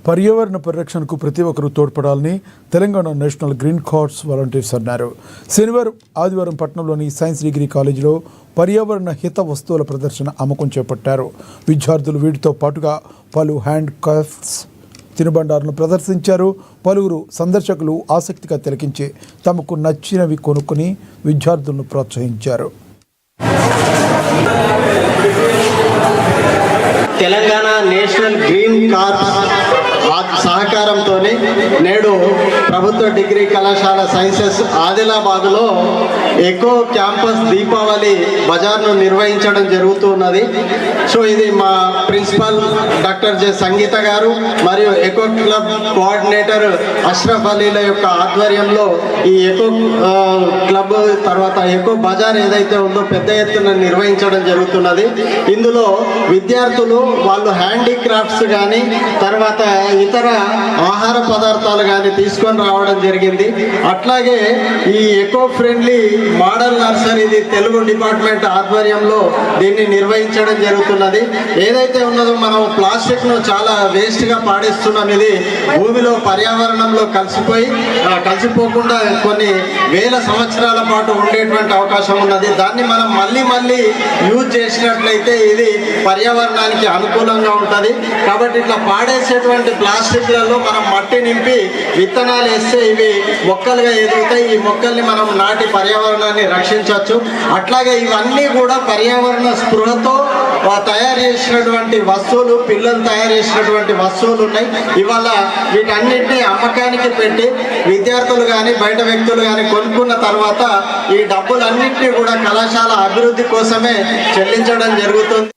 పర్యావరణ పరిరక్షణకు ప్రతి ఒక్కరూ తోడ్పడాలని Telangana national green cards volunteers అన్నారు. శనివారం ఆదివారం పట్టణంలోని సైన్స్ డిగ్రీ కాలేజీలో పర్యావరణ హిత వస్తువుల ప్రదర్శన అమ్మకం చేపట్టారు. విద్యార్థులు వీటితో పాటుగా పలు హ్యాండ్ క్రాఫ్ట్స్ తినుబండారులను ప్రదర్శించారు. పలువురు సందర్శకులు ఆసక్తిగా తిలకించి తమకు నచ్చినవి కొనుక్కుని విద్యార్థులను ప్రోత్సహించారు. తెలంగాణ నేషనల్ గ్రీన్ కార్డ్స్ సహకారంతో నేడు ప్రభుత్వ డిగ్రీ కళాశాల సైన్సెస్ ఆదిలాబాద్లో ఎకో క్యాంపస్ దీపావళి బజార్ను నిర్వహించడం జరుగుతున్నది. సో ఇది మా ప్రిన్సిపల్ డాక్టర్ జె సంగీత గారు మరియు ఎకో క్లబ్ కోఆర్డినేటర్ అష్రఫ్ అలీల యొక్క ఆధ్వర్యంలో ఈ ఎకో క్లబ్ తర్వాత ఎకో బజార్ ఏదైతే ఉందో పెద్ద ఎత్తున నిర్వహించడం జరుగుతున్నది. ఇందులో విద్యార్థులు వాళ్ళు హ్యాండీక్రాఫ్ట్స్ కానీ తర్వాత ఇతర ఆహార పదార్థాలు కానీ తీసుకొని రావడం జరిగింది. అట్లాగే ఈ ఎకో ఫ్రెండ్లీ మోడల్ నర్సరీది తెలుగు డిపార్ట్మెంట్ ఆధ్వర్యంలో దీన్ని నిర్వహించడం జరుగుతున్నది. ఏదైతే ఉన్నదో మనం ప్లాస్టిక్ను చాలా వేస్ట్గా పాడేస్తున్నాం. ఇది భూమిలో పర్యావరణంలో కలిసిపోకుండా కొన్ని వేల సంవత్సరాల పాటు ఉండేటువంటి అవకాశం ఉన్నది. దాన్ని మనం మళ్ళీ యూజ్ చేసినట్లయితే ఇది పర్యావరణానికి అనుకూలంగా ఉంటుంది. కాబట్టి ఇట్లా పాడేసేటువంటి ప్లాస్టిక్లలో మనం మట్టి నింపి విత్తనాలు వేస్తే ఇవి మొక్కలుగా ఎదుగుతాయి. ఈ మొక్కల్ని మనం నాటి పర్యావరణాన్ని రక్షించవచ్చు. అట్లాగే ఇవన్నీ కూడా పర్యావరణ స్పృహతో తయారు చేసినటువంటి వస్తువులు, పిల్లలు తయారు చేసినటువంటి వస్తువులు ఉన్నాయి. ఇవాళ వీటన్నిటిని అమ్మకానికి పెట్టి విద్యార్థులు కానీ బయట వ్యక్తులు కానీ కొనుక్కున్న తర్వాత ఈ డబ్బులన్నింటినీ కూడా కళాశాల అభివృద్ధి కోసమే చెల్లించడం జరుగుతుంది.